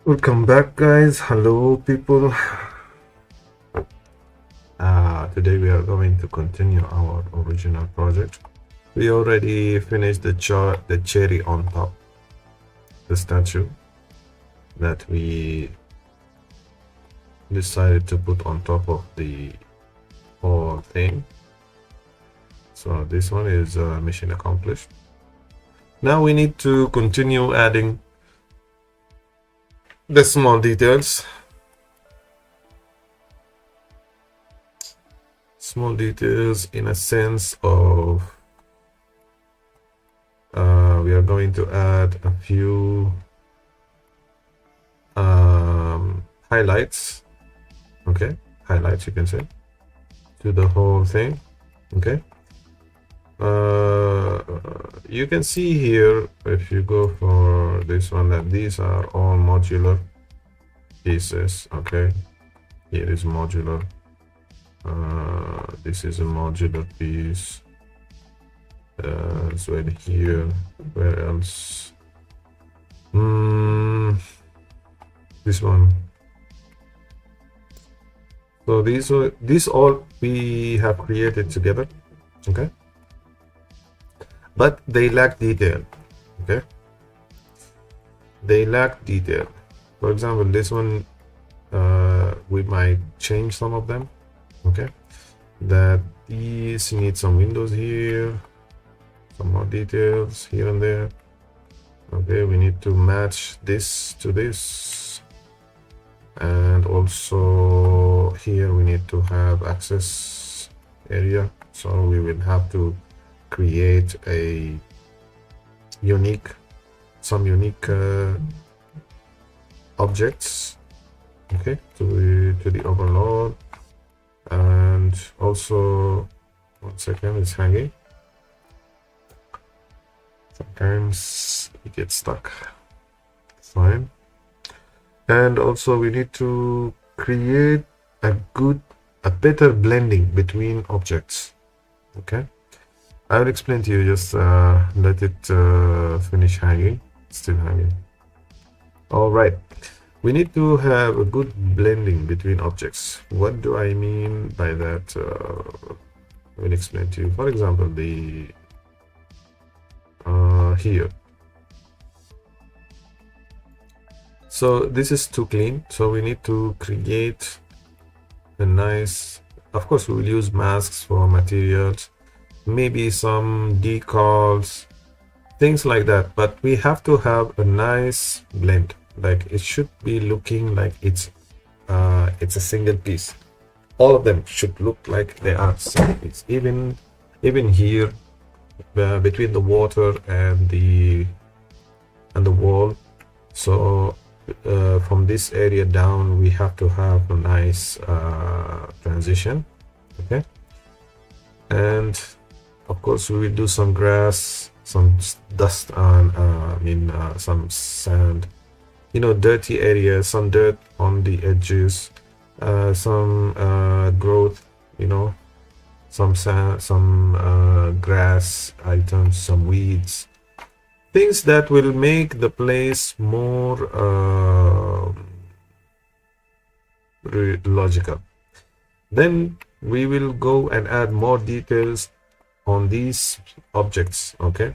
Welcome back, guys. Hello, people. Today we are going to continue our original project. We already finished the cherry on top, the statue that we decided to put on top of the whole thing. So this one is mission accomplished. Now we need to continue adding the small details. In a sense of we are going to add a few highlights, okay, highlights you can say, to the whole thing. Okay, you can see here, if you go for this one, that these are all modular pieces. Okay, here is modular. This is a modular piece as well here. Where else? This one. So these all we have created together. Okay, but they lack detail. Okay, they lack detail. For example, this one, we might change some of them. Okay, that these need some windows here, some more details here and there. Okay, we need to match this to this, and also here we need to have access area, so we will have to create a unique objects, okay, to the overload. And also, 1 second, it's hanging. Sometimes it gets stuck. Fine. And also we need to create a better blending between objects. Okay, I will explain to you. Just let it finish hanging. It's still hanging. All right, we need to have a good blending between objects. What do I mean by that? I will explain to you. For example, the here, so this is too clean, so we need to create a nice, of course we will use masks for materials, maybe some decals, things like that, but we have to have a nice blend. Like, it should be looking like it's a single piece. All of them should look like they are single piece. Even here, between the water and the wall, so from this area down we have to have a nice transition. Okay, and of course we will do some grass, some dust on some sand, dirty areas, some dirt on the edges, some growth, some sand, some grass items, some weeds, things that will make the place more logical. Then we will go and add more details on these objects. Okay,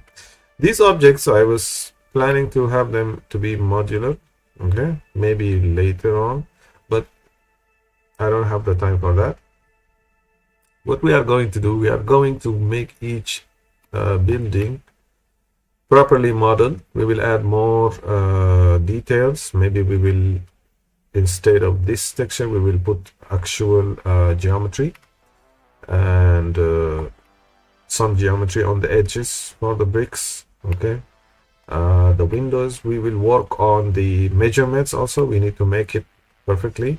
these objects I was planning to have them to be modular. Okay, maybe later on, but I don't have the time for that. What we are going to do, we are going to make each building properly modeled. We will add more details. Maybe we will, instead of this texture, we will put actual geometry and some geometry on the edges for the bricks. Okay, the windows, we will work on the measurements also. We need to make it perfectly.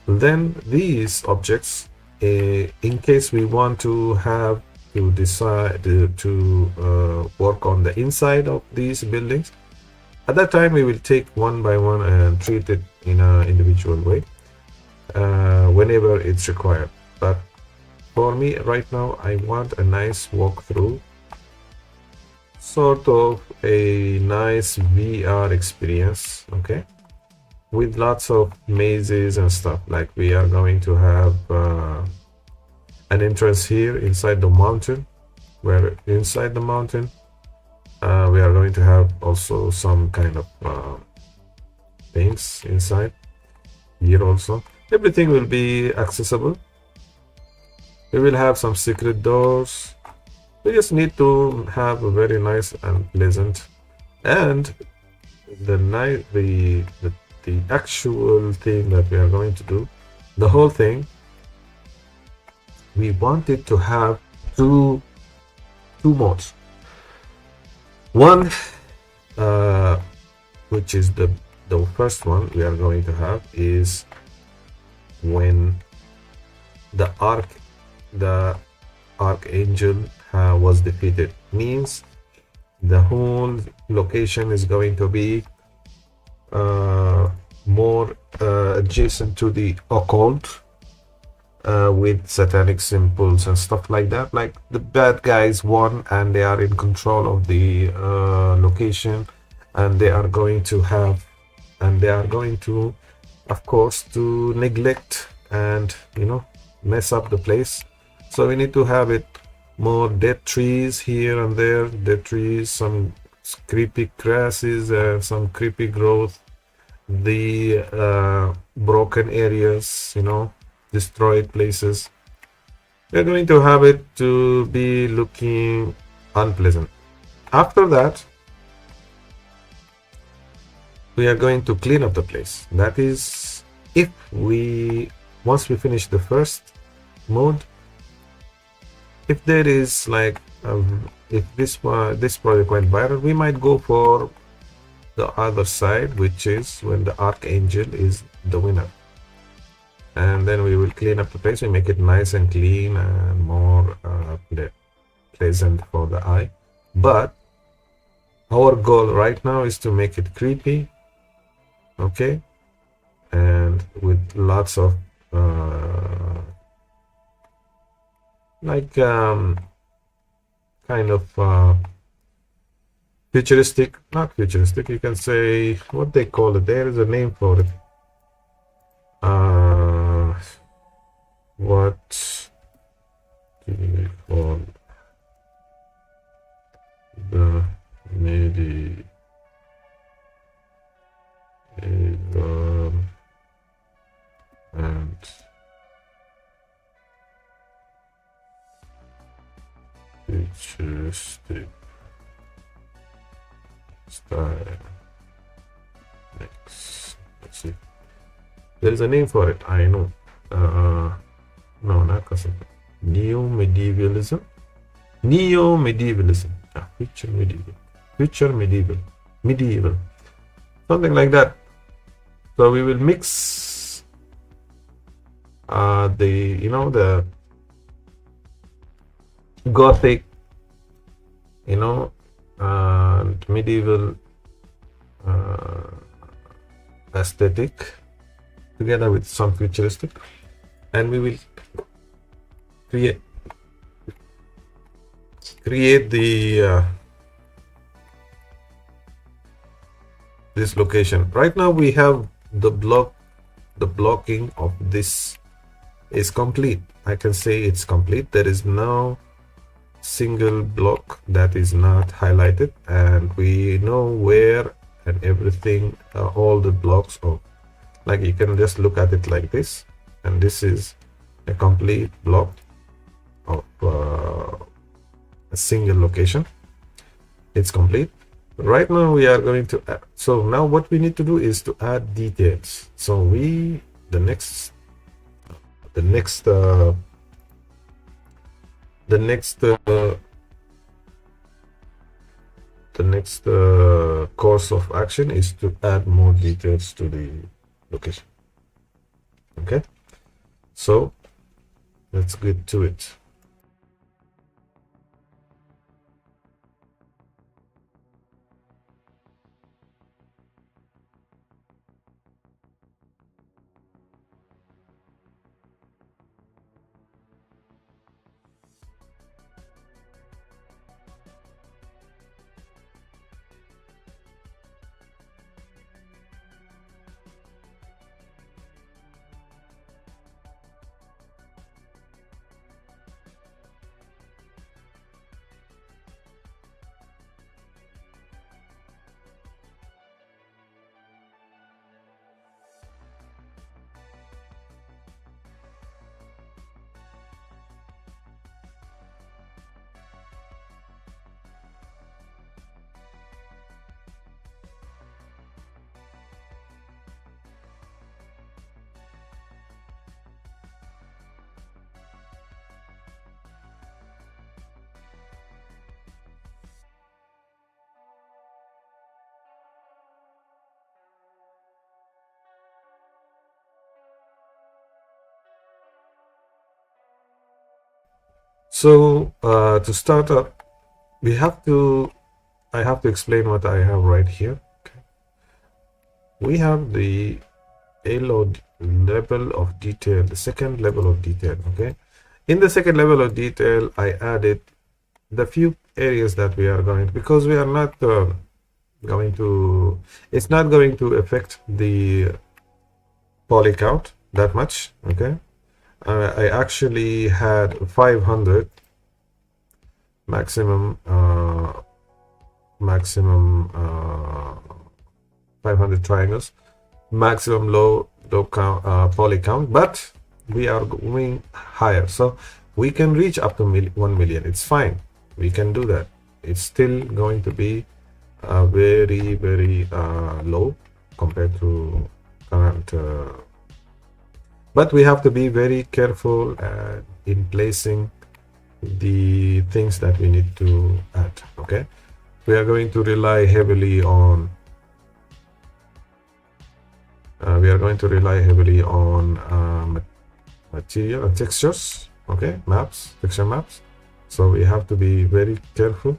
Then these objects, in case we want to have to decide to work on the inside of these buildings, at that time we will take one by one and treat it in an individual way whenever it's required. But for me right now, I want a nice walkthrough, sort of a nice VR experience. Okay, with lots of mazes and stuff. Like, we are going to have an entrance here inside the mountain, where inside the mountain we are going to have also some kind of things inside here also. Everything will be accessible. We will have some secret doors. We just need to have a very nice and pleasant, and the actual thing that we are going to do, the whole thing, we wanted to have two modes. One, which is the first one we are going to have, is when the archangel was defeated. Means the whole location is going to be more adjacent to the occult, with satanic symbols and stuff like that. Like, the bad guys won and they are in control of the location, and they are going to of course, to neglect and mess up the place. So we need to have it more dead trees here and there, dead trees, some creepy grasses and some creepy growth, the broken areas, you know, destroyed places. We're going to have it to be looking unpleasant. After that, we are going to clean up the place. That is, if we, once we finish the first mode, if there is like, if this project went viral, we might go for the other side, which is when the Archangel is the winner. And then we will clean up the place. We make it nice and clean and more pleasant for the eye. But our goal right now is to make it creepy, okay, and with lots of kind of futuristic, not futuristic, you can say, what they call it, there is a name for it. What do we call the medieval and futuristic style? Next, let's see. There is a name for it, I know. No, not custom. Neo-medievalism. Neo-medievalism. Future medieval. Future medieval. Medieval. Something like that. So we will mix the Gothic, and medieval aesthetic together with some futuristic, and we will create the this location. Right now we have the blocking of this is complete. I can say it's complete. There is no single block that is not highlighted, and we know where and everything, all the blocks of, like, you can just look at it like this, and this is a complete block of a single location. It's complete. Right now we are going to add, so now what we need to do is to add details. So the next course of action is to add more details to the location. Okay, so let's get to it. So to start up, I have to explain what I have right here. Okay. We have the level of detail, the second level of detail. Okay, in the second level of detail, I added the few areas that we are going, because we are not going to, it's not going to affect the poly count that much. Okay, I actually had 500 maximum 500 triangles, maximum low count poly count, but we are going higher, so we can reach up to 1 million. It's fine, we can do that. It's still going to be very low compared to current, but we have to be very careful in placing the things that we need to add. Okay, we are going to rely heavily on material and textures. Okay, texture maps. So we have to be very careful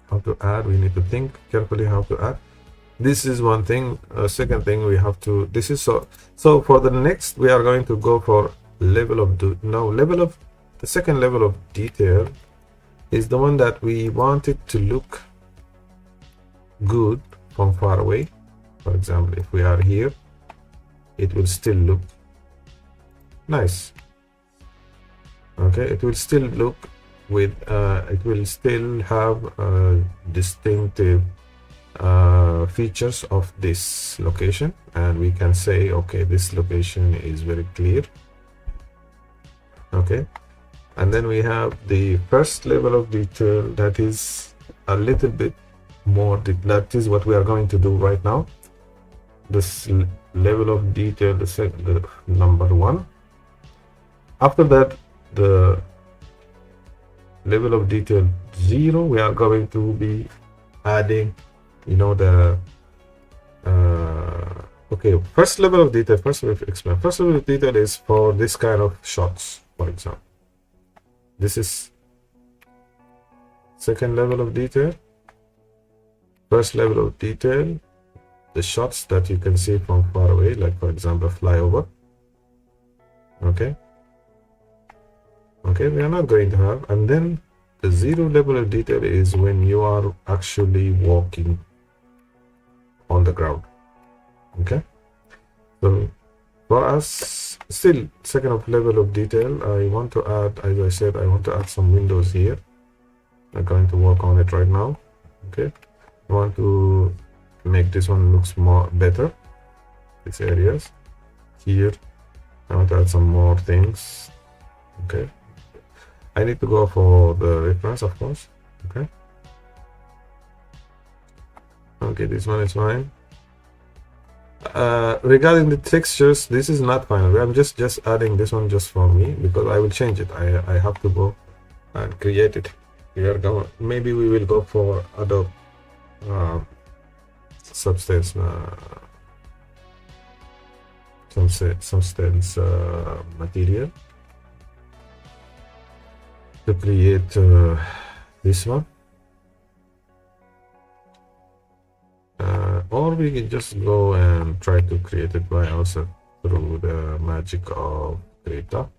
how to add. We need to think carefully how to add. This is one thing. Second thing, we have to, this is so for the next, we are going to go for level of the second level of detail is the one that we want it to look good from far away. For example, if we are here, it will still look nice. Okay, it will still look with it will still have distinctive features of this location, and we can say, okay, this location is very clear. Okay, and then we have the first level of detail that is a little bit more, that is what we are going to do right now. This level of detail, the number 1. After that, the level of detail 0, we are going to be adding, you know, the okay, first level of detail. First level of detail is for this kind of shots. For example, this is second level of detail. First level of detail, the shots that you can see from far away, like for example flyover. Okay, we are not going to have. And then the 0 level of detail is when you are actually walking on the ground. Okay, so for us, still second of level of detail, I want to add, as I said, I want to add some windows here. I'm going to work on it right now. Okay, I want to make this one looks better. These areas here, I want to add some more things. Okay, I need to go for the reference, of course. Okay, this one is fine. Regarding the textures, this is not final. I'm just adding this one just for me, because I will change it. I have to go and create it. We are going, maybe we will go for Adobe Substance material to create this one, or we can just go and try to create it by ourselves through the magic of data.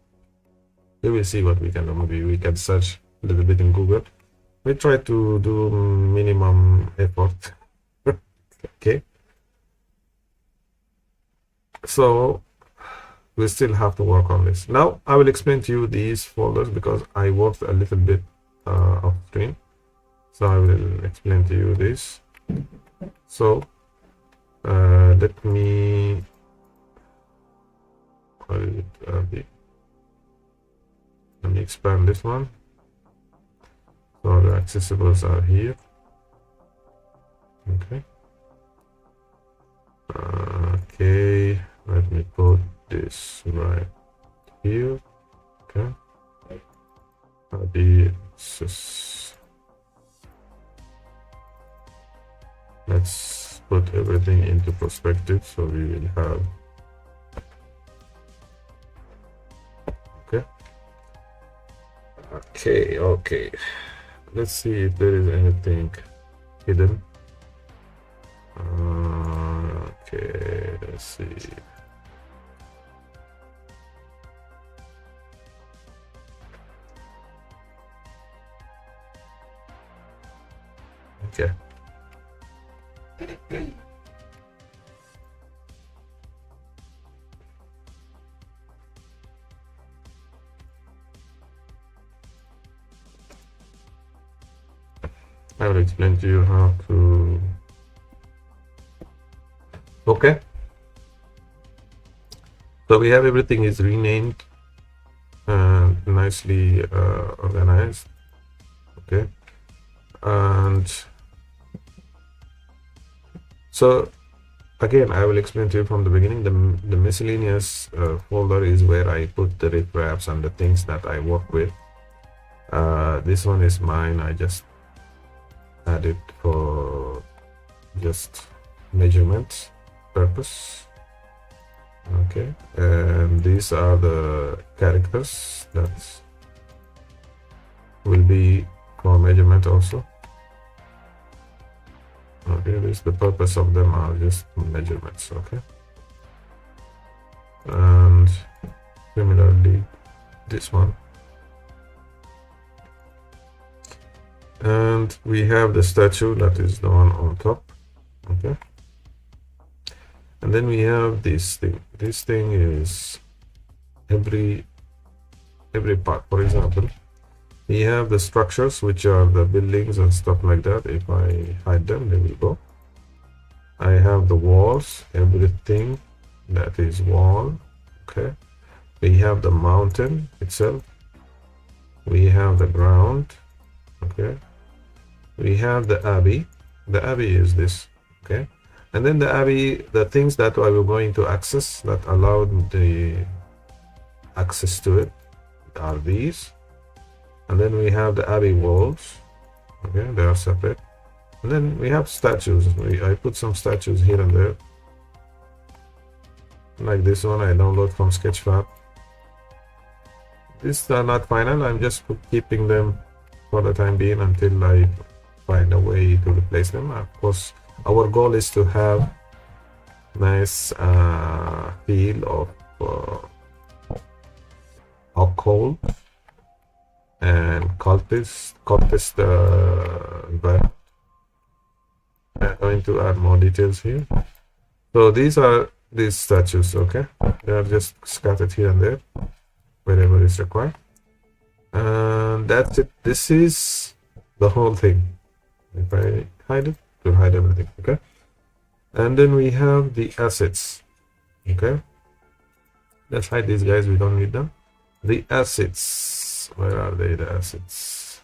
We will see what we can do. Maybe we can search a little bit in Google. We try to do minimum effort. Okay, so we still have to work on this. Now I will explain to you these folders, because I worked a little bit off screen, so I will explain to you this. So let me expand this one. So the accessibles are here. Okay. Okay, let me put this right here. Okay. Let's put everything into perspective, so we will have. Okay. Let's see if there is anything hidden. Okay, let's see. Okay. I will explain to you how to. Okay, so we have everything is renamed and nicely organized. Okay, and so again, I will explain to you from the beginning. The miscellaneous folder is where I put the ripraps and the things that I work with. This one is mine. I just added for just measurements purpose. Okay, and these are the characters that will be for measurement also. Okay, this the purpose of them are just measurements. Okay, and similarly this one, and we have the statue that is the one on top. Okay, and then we have this thing is every part. For example, we have the structures, which are the buildings and stuff like that. If I hide them, they will go. I have the walls, everything that is wall. Okay, we have the mountain itself, we have the ground. Okay, we have the abbey. The abbey is this. Okay, and then the abbey, the things that I will going to access that allowed the access to it are these. And then we have the abbey walls. Okay, they are separate. And then we have statues. I put some statues here and there, like this one I download from Sketchfab. These are not final. I'm just keeping them for the time being until I find a way to replace them. Of course, our goal is to have nice feel of occult and cultist environment. I'm going to add more details here. So these are these statues. Okay, they are just scattered here and there wherever is required, and that's it. This is the whole thing. If I hide it, it will hide everything. Okay, and then we have the assets. Okay, let's hide these guys, we don't need them. The assets, where are they? The assets,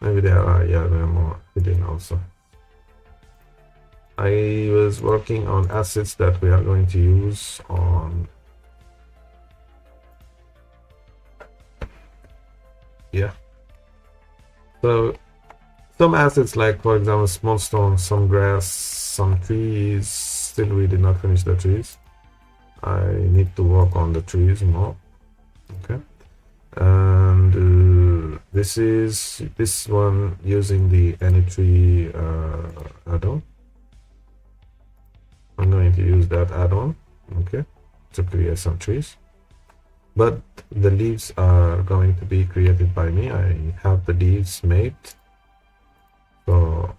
maybe they are, yeah, they're more hidden also. I was working on assets that we are going to use on, yeah, so some assets, like for example small stones, some grass, some trees. Still we did not finish the trees. I need to work on the trees more. Okay, and this one using the AnyTree add-on. I'm going to use that add-on, okay, to create some trees, but the leaves are going to be created by me. I have the leaves made, so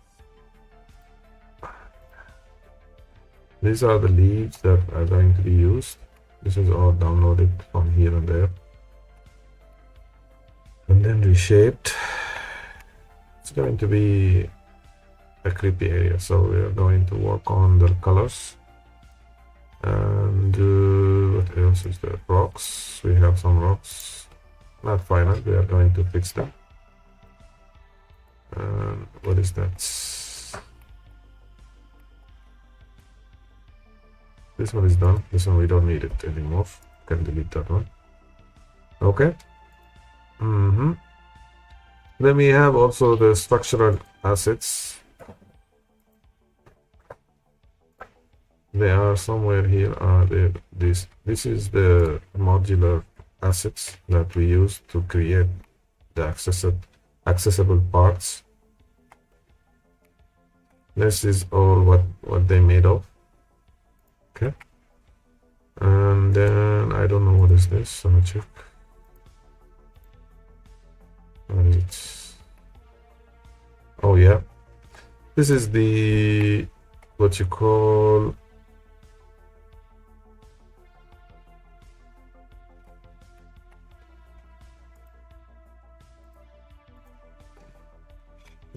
these are the leaves that are going to be used. This is all downloaded from here and there, and then reshaped. It's going to be a creepy area, so we are going to work on the colors. And what else is there? Rocks. We have some rocks, not final. We are going to fix them. And what is that? This one is done. This one we don't need it anymore. Can delete that one. Okay. Then we have also the structural assets. They are somewhere here. This is the modular assets that we use to create the accessible parts. This is all what they made of. Okay, and then I don't know what is this. I'm gonna check. What is it? Oh yeah, this is the what you call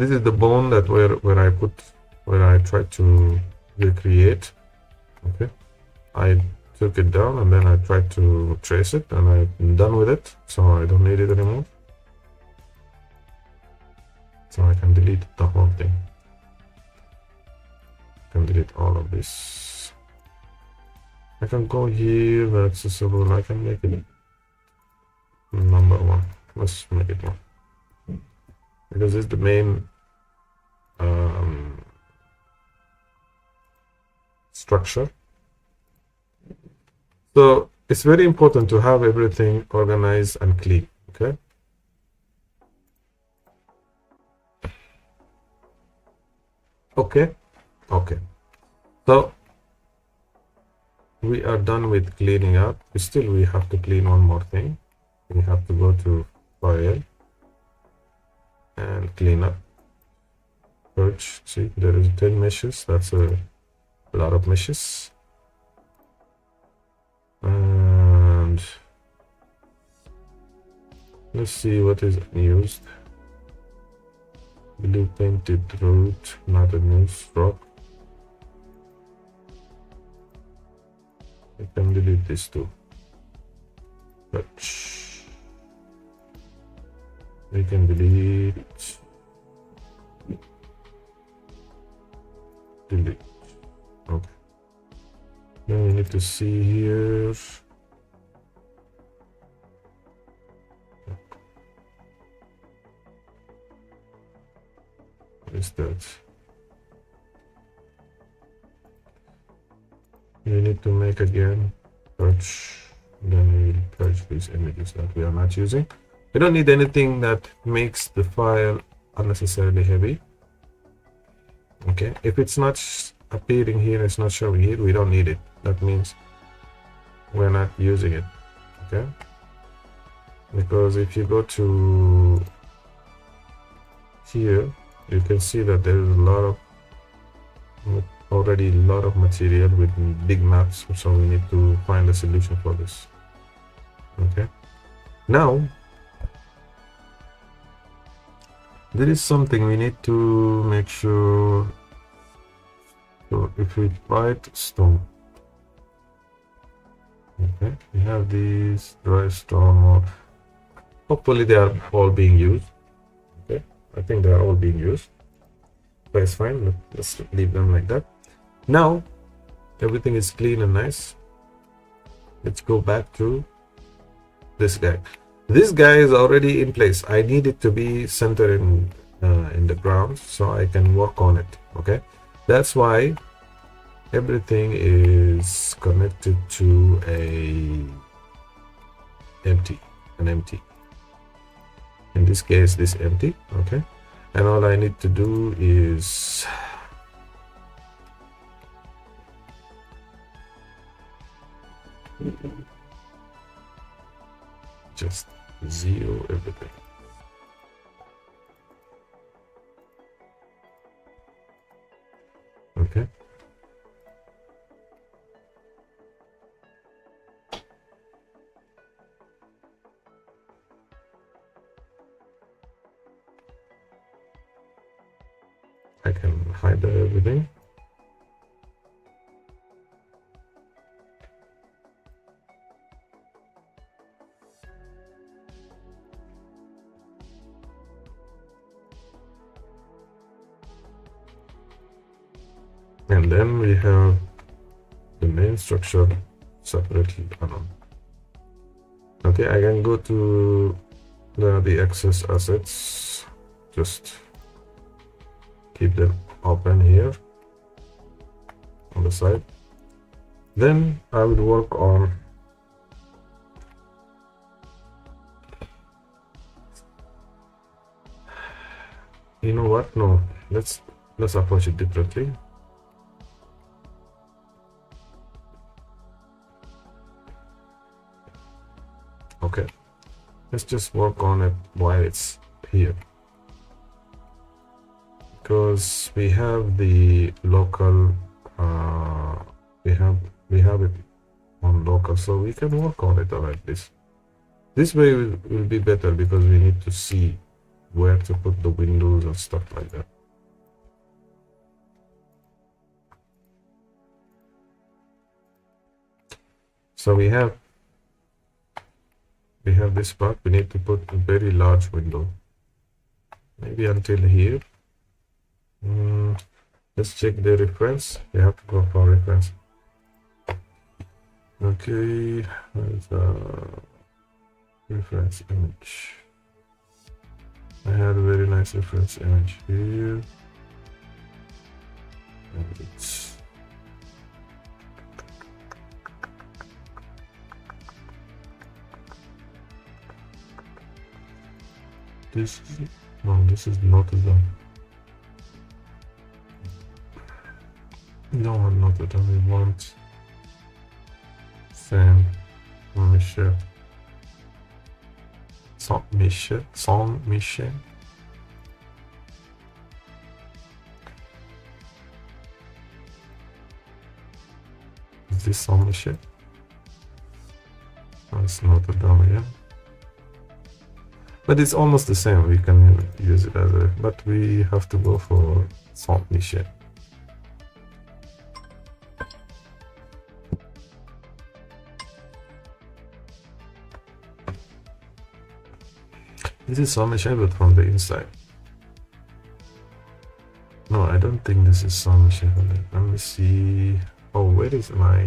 This is the bone that where I tried to recreate. Okay, I took it down and then I tried to trace it, and I'm done with it, so I don't need it anymore. So I can delete the whole thing. I can delete all of this. I can go here, the accessible. I can make it number 1. Let's make it 1 because it's the main structure. So it's very important to have everything organized and clean. Okay. Okay. So we are done with cleaning up. Still, we have to clean one more thing. We have to go to File and clean up. Purge. See, there is 10 meshes. That's a lot of meshes. And let's see what is used. Blue painted root, not a new rock. I can delete this too. But we can delete. Okay. Then we need to see here. What is that? We need to make again purge. Then we will purge these images that we are not using. We don't need anything that makes the file unnecessarily heavy. Okay, if it's not appearing here, it's not showing here, we don't need it. That means we're not using it. Okay, because if you go to here, you can see that there is already a lot of material with big maps, so we need to find a solution for this. Okay, now there is something we need to make sure. So if we write stone, okay, we have these dry stone. Hopefully they are all being used. Okay, I think they are all being used. But it's fine. Let's leave them like that. Now everything is clean and nice. Let's go back to this guy. This guy is already in place. I need it to be centered in the ground so I can work on it. Okay, that's why everything is connected to an empty. In this case, this empty. Okay, and all I need to do is just zero everything. Okay. I can hide everything. And then we have the main structure separately. Okay, I can go to the excess assets, just keep them open here on the side. Then I will work on you know what, no, let's approach it differently. Okay, let's just work on it while it's here, because we have the local we have it on local, so we can work on it like this. This way will be better because we need to see where to put the windows and stuff like that. So we have this part. We need to put a very large window, maybe until here. Let's check the reference. We have to go for reference. Okay, there's a reference image. I had a very nice reference image here. And it's this is no, this is Notre Dame. No one Notre Dame. We want Saint Michel. Saint Michel. Saint Michel. Is this Saint Michel? No, it's Notre Dame again. But it's almost the same. We can use it as a, but we have to go for Saint Michel. This is Saint Michel, but from the inside. No, I don't think this is Saint Michel. Let me see. Oh, where is my?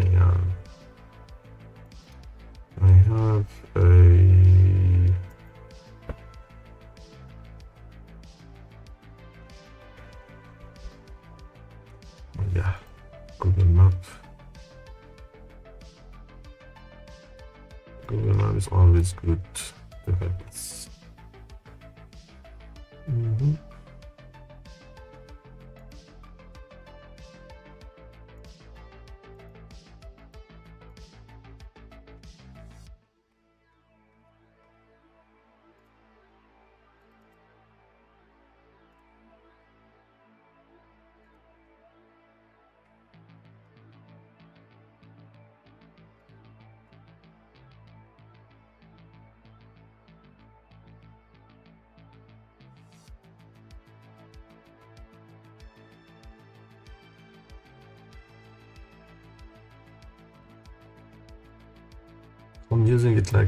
I have a. Yeah, Google Map. Google Map is always good to help us. I'm using it like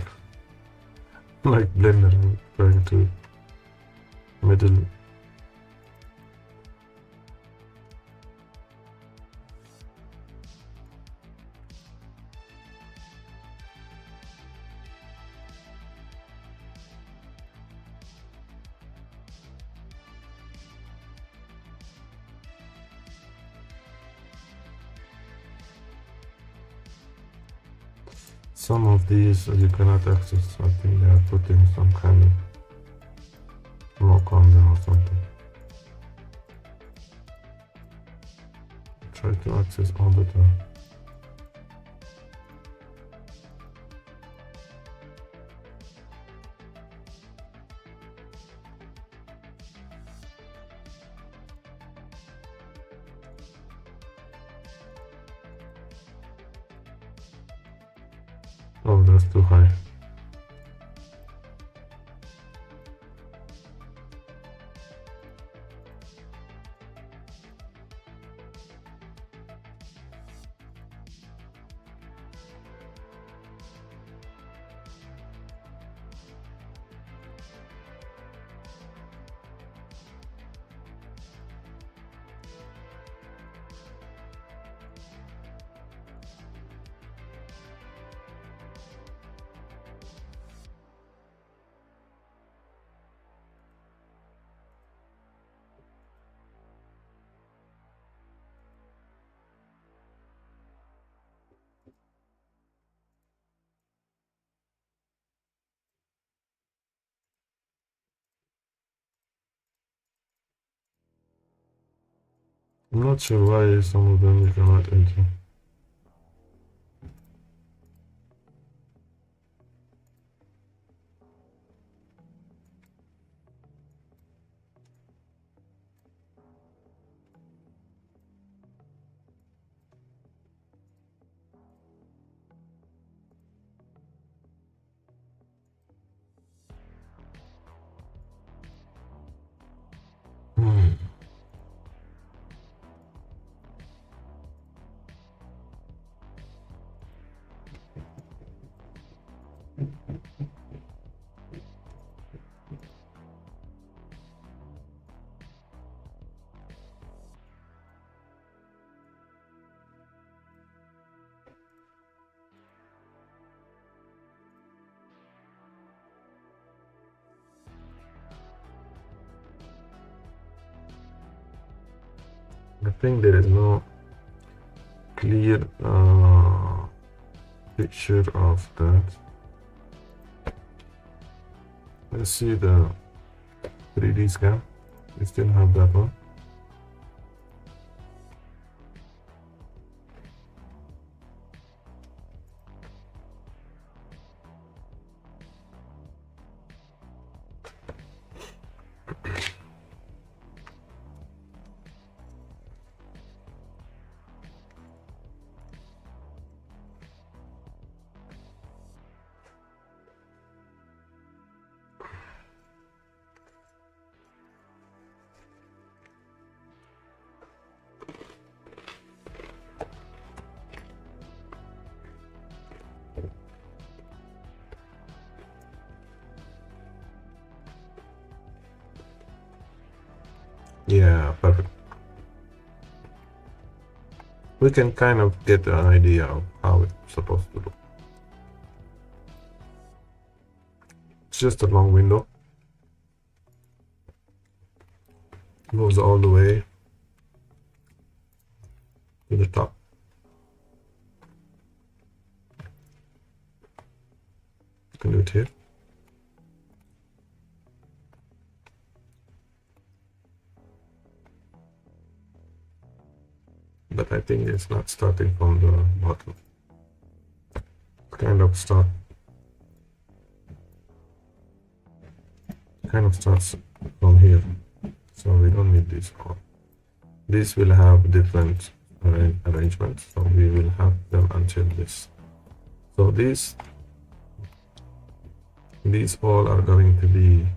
Blender. I'm going to middle. Some of these you cannot access. I think they are putting some kind of lock on them or something. Try to access all the time. Oh, that's too high. I'm not sure why some of them you cannot enter. I think there is no clear picture of that. Let's see the 3D scan. We still have that one. Yeah, perfect. We can kind of get an idea of how it's supposed to look. It's just a long window. Goes all the way to the top. You can do it here. But I think it's not starting from the bottom. Kind of starts from here, so we don't need this all. This will have different arrangements, so we will have them until this. So these all are going to be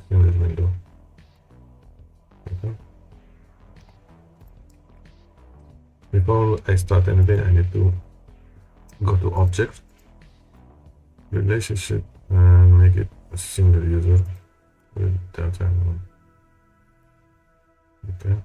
in this window. Okay. Before I start anything, I need to go to object, relationship, and make it a single user with data. Okay.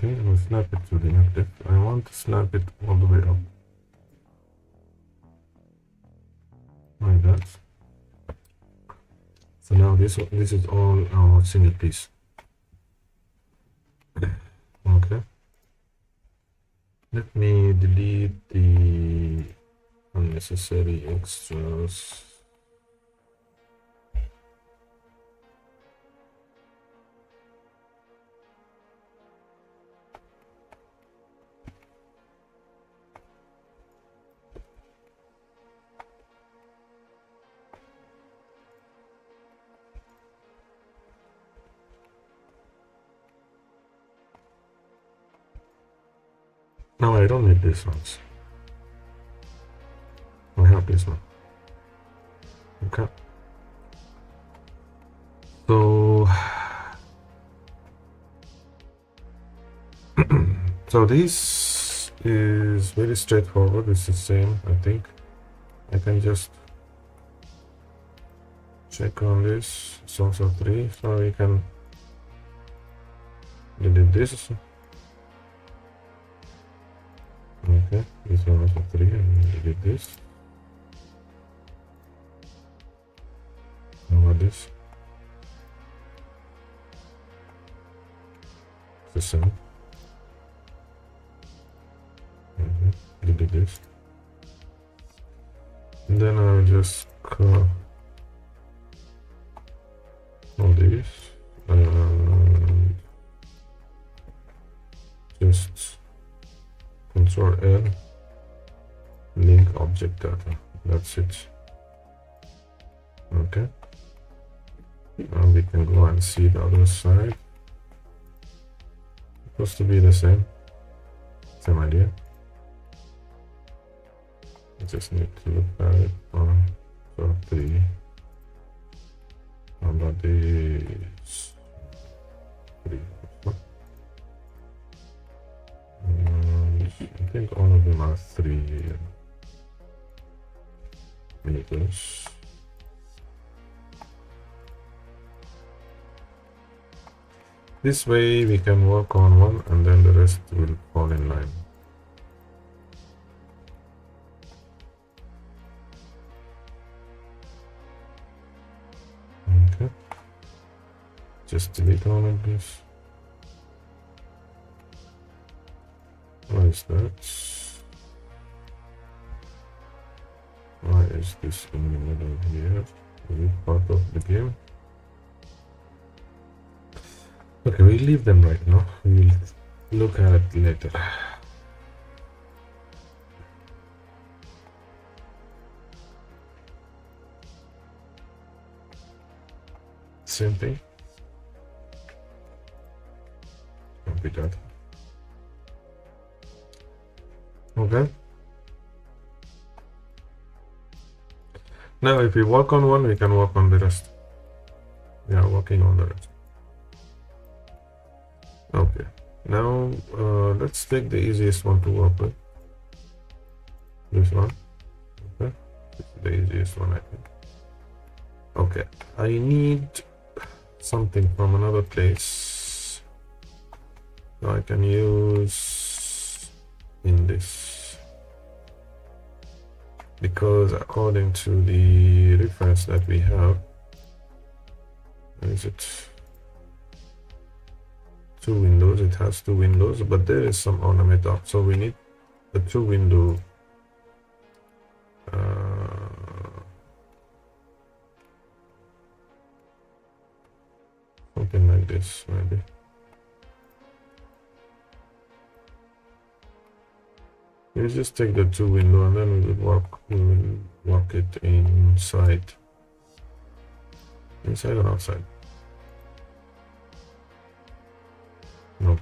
Okay, we'll snap it to the active. I want to snap it all the way up. Like that. So now this is all our single piece. Okay. Let me delete the unnecessary extras. No, I don't need these ones. I have this one. Okay. So, so this is very straightforward. It's the same, I think. I can just check on this. It's also 3, so we can delete this. Okay, this one also 3, and delete this. How about this? It's the same. Delete this. And then I'll just call all these and just Control L, link object data. That's it. Okay. Now we can go and see the other side. Supposed to be the same idea. I just need to look at it on 3. How about these three? I think all of them are 3 meters. This way we can work on one and then the rest will fall in line. Okay. Just delete all of this. Why is that? Why is this in the middle here? Is it part of the game? Okay, we leave them right now. We'll look at it later. Same thing. Copy that. Okay. Now if we work on one, we can work on the rest. We are working on the rest. Okay. Now let's take the easiest one to work with. This one. Okay. This is the easiest one, I think. Okay. I need something from another place. So I can use in this. Because according to the reference that we have, is it 2 windows? It has 2 windows, but there is some ornament up, so we need a 2 window something like this maybe. You just take the 2 window and then we will work it inside or outside. No.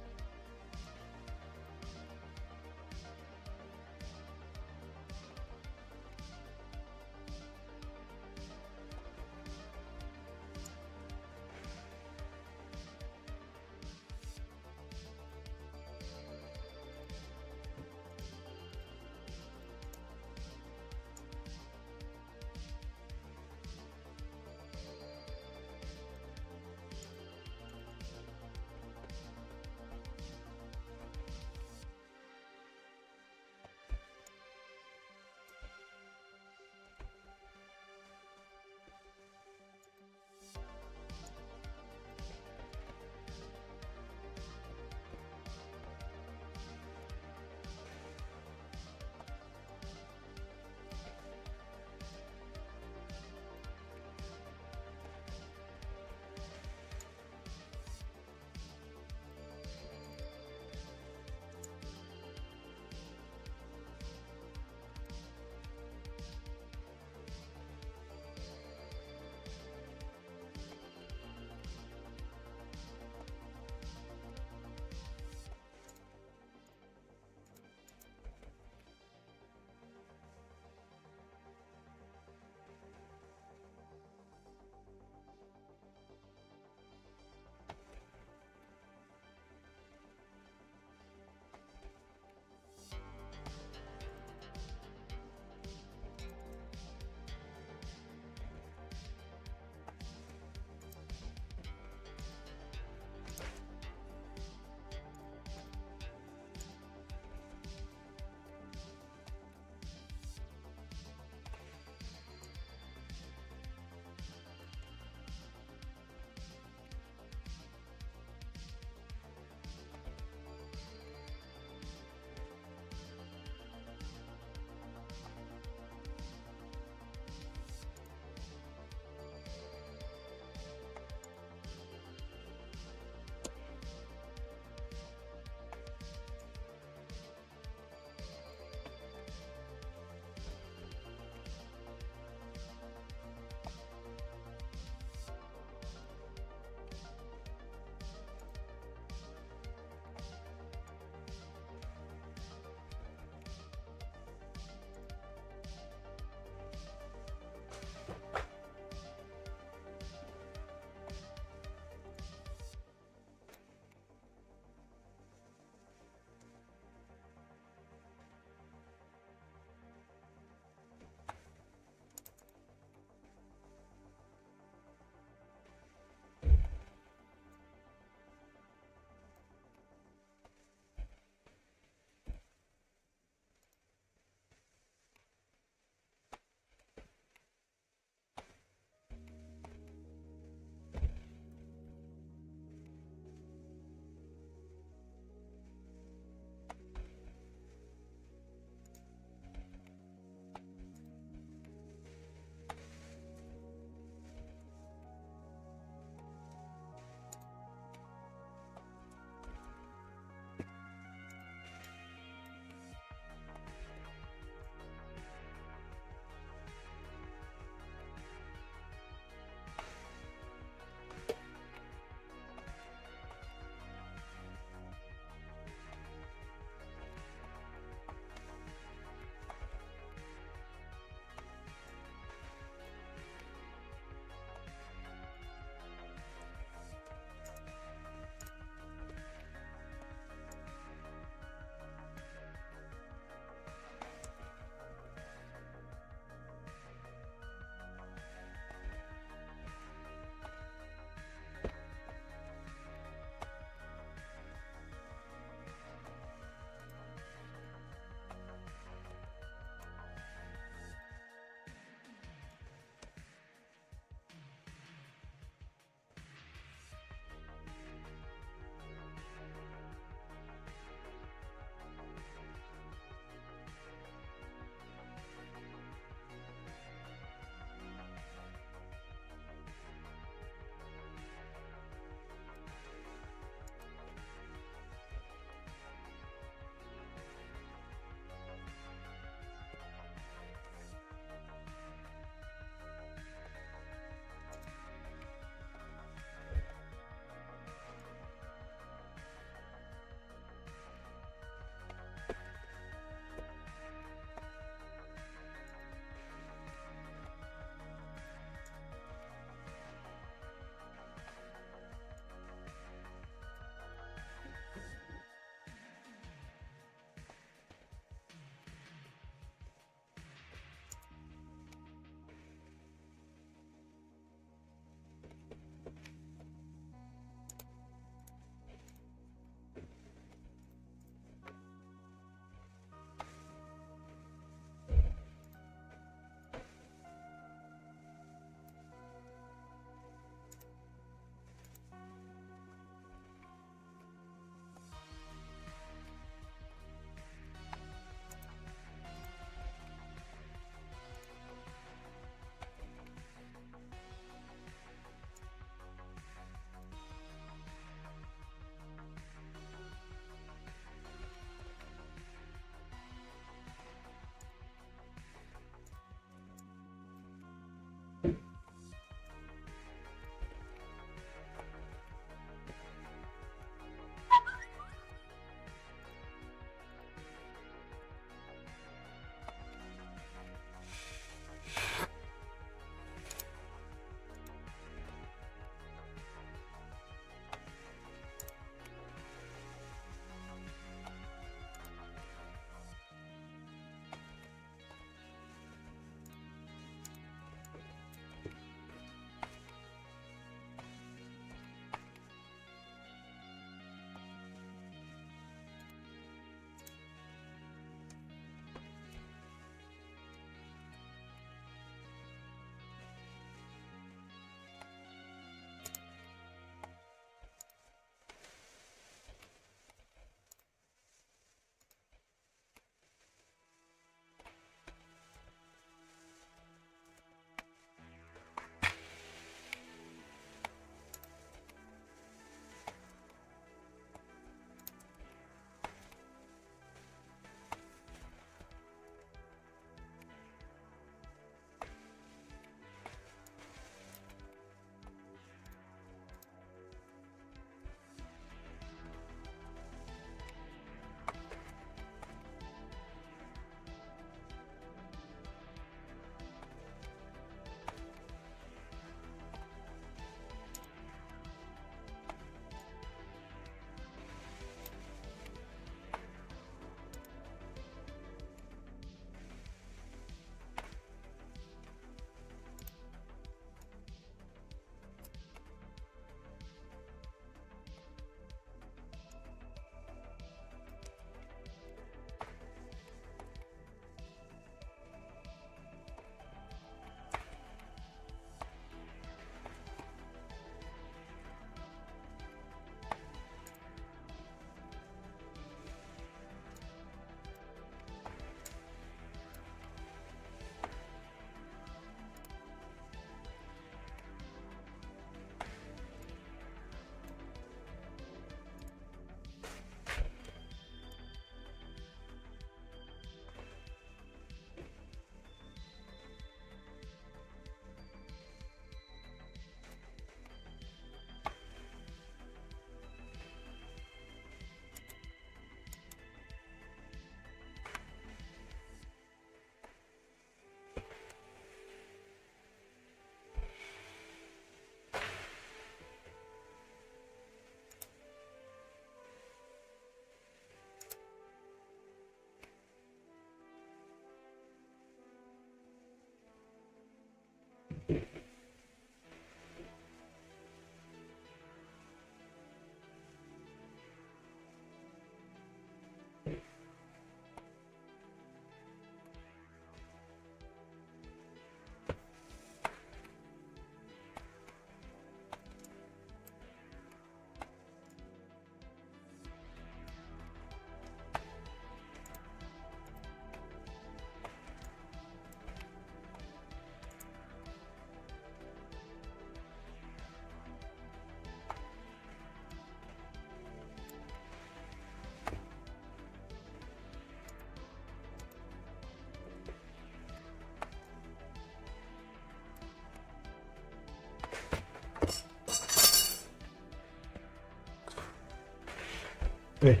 Hey.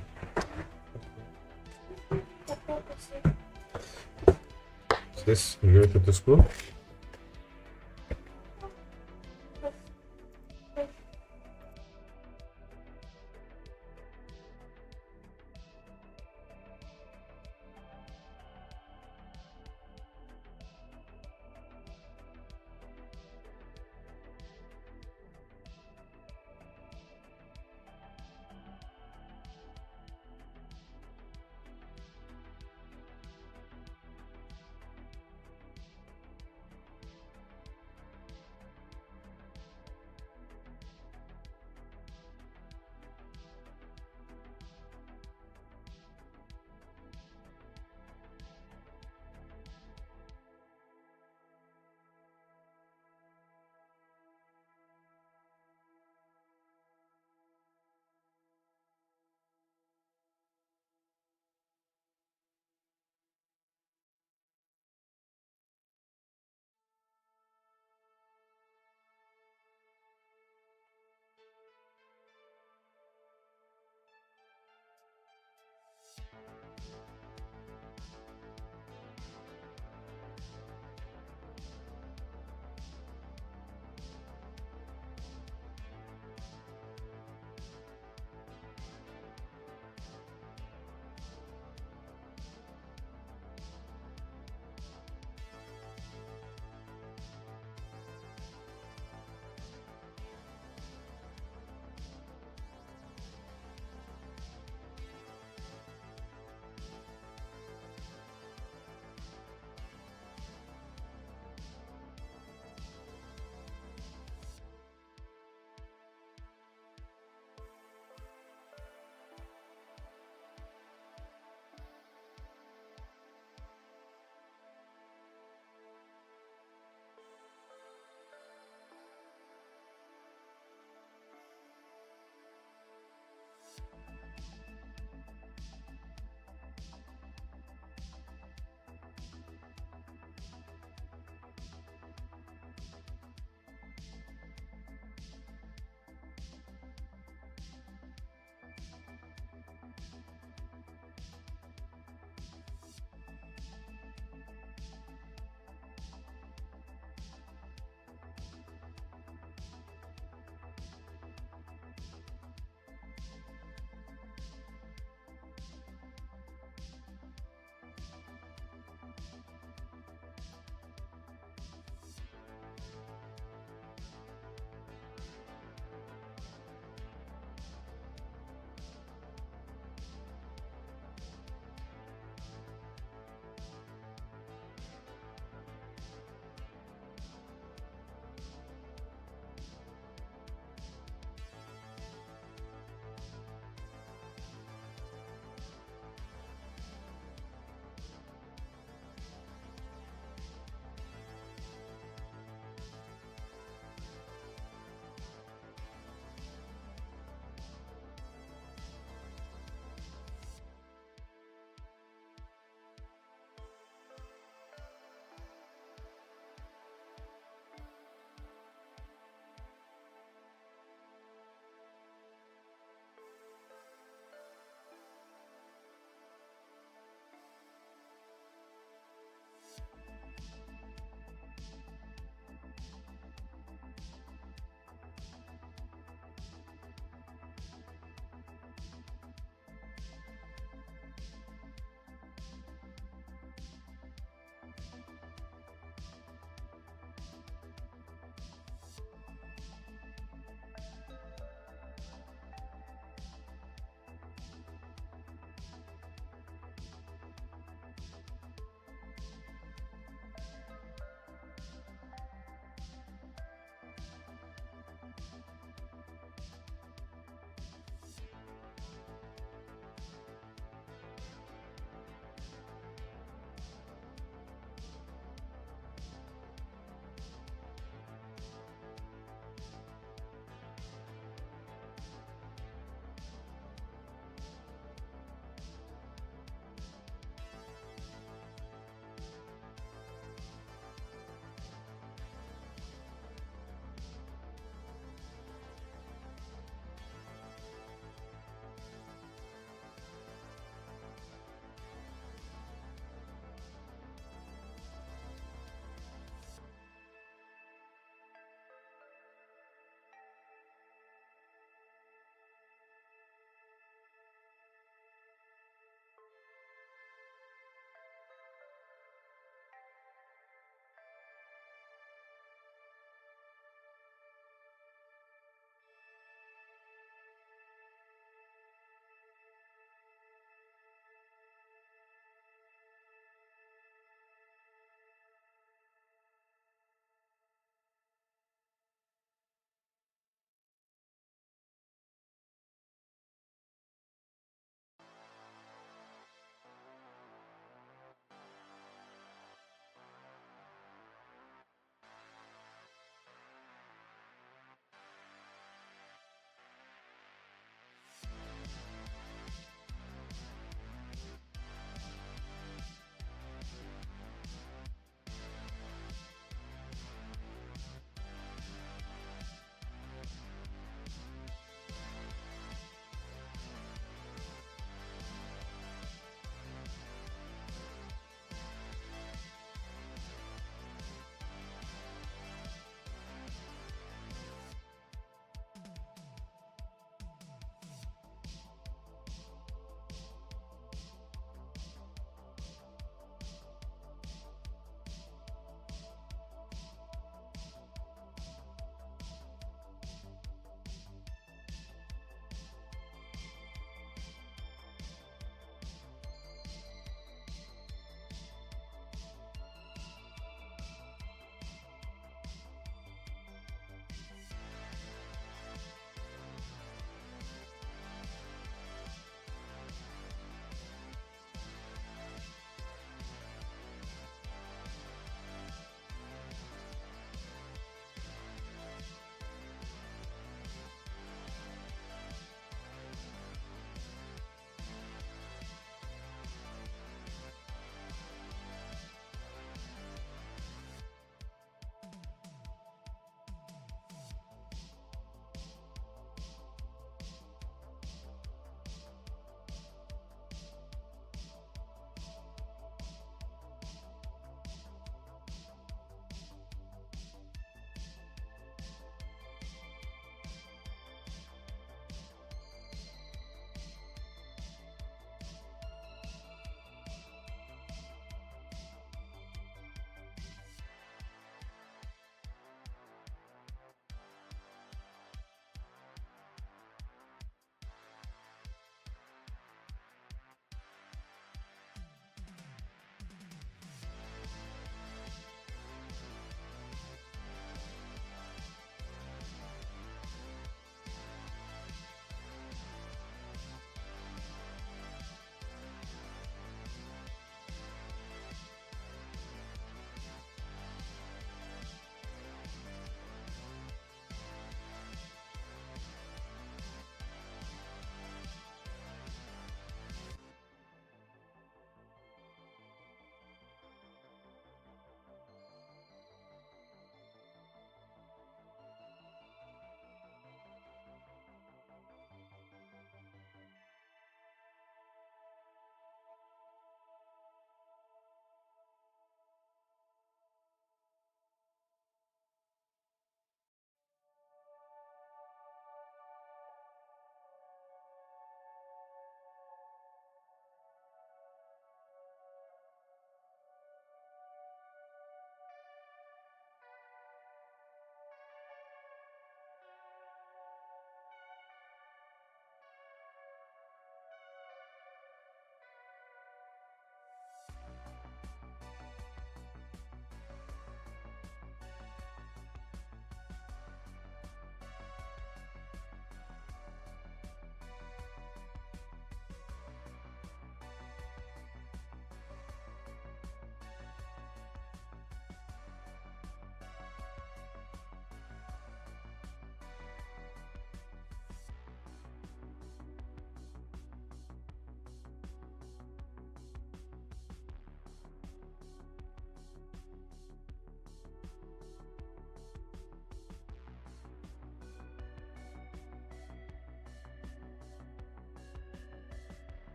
Is this related to school?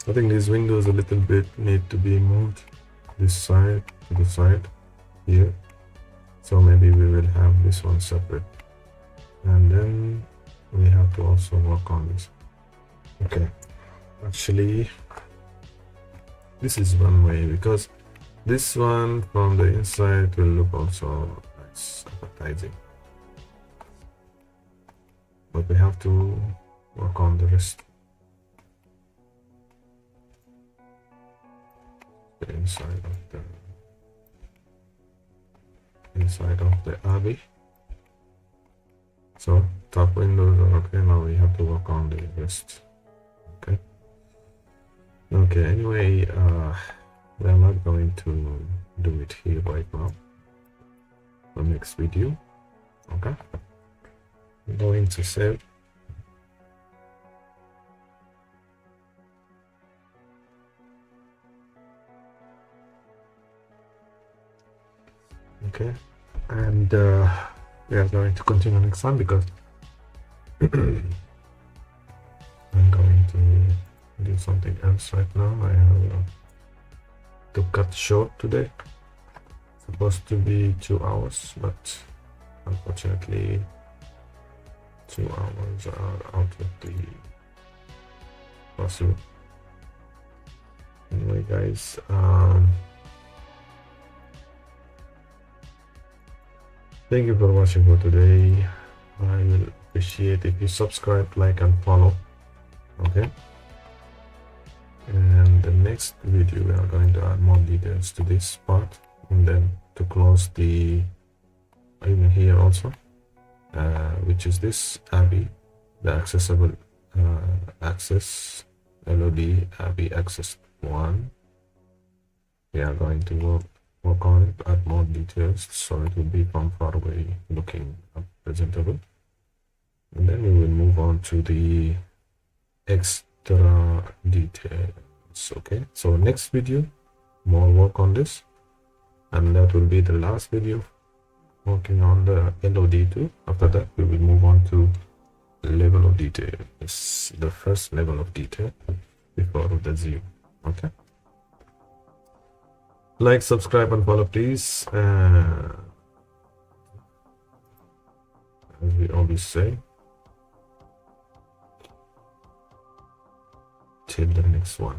I think these windows a little bit need to be moved this side to the side here, so maybe we will have this one separate, and then we have to also work on this. Okay, actually this is one way, because this one from the inside will look also nice, appetizing, but we have to work on the rest. The inside of the abbey. So top windows are okay. Now we have to work on the rest. Okay, anyway, we are not going to do it here right now. The next video. Okay, I'm going to save. Okay, and we are going to continue next time, because I'm going to do something else right now. I have to cut short today. It's supposed to be 2 hours, but unfortunately 2 hours are out of the possible. Anyway, guys, thank you for watching for today. I will appreciate if you subscribe, like, and follow. Okay, and the next video we are going to add more details to this part, and then to close the even here also, which is this abbey, the accessible access LOD abbey access 1. We are going to work on it, add more details, so it will be from far away looking presentable, and then we will move on to the extra details. Okay, so next video more work on this, and that will be the last video working on the LOD2. After that we will move on to level of detail. It's the first level of detail before the zoom. Okay, like, subscribe, and follow, please. As we always say, till the next one.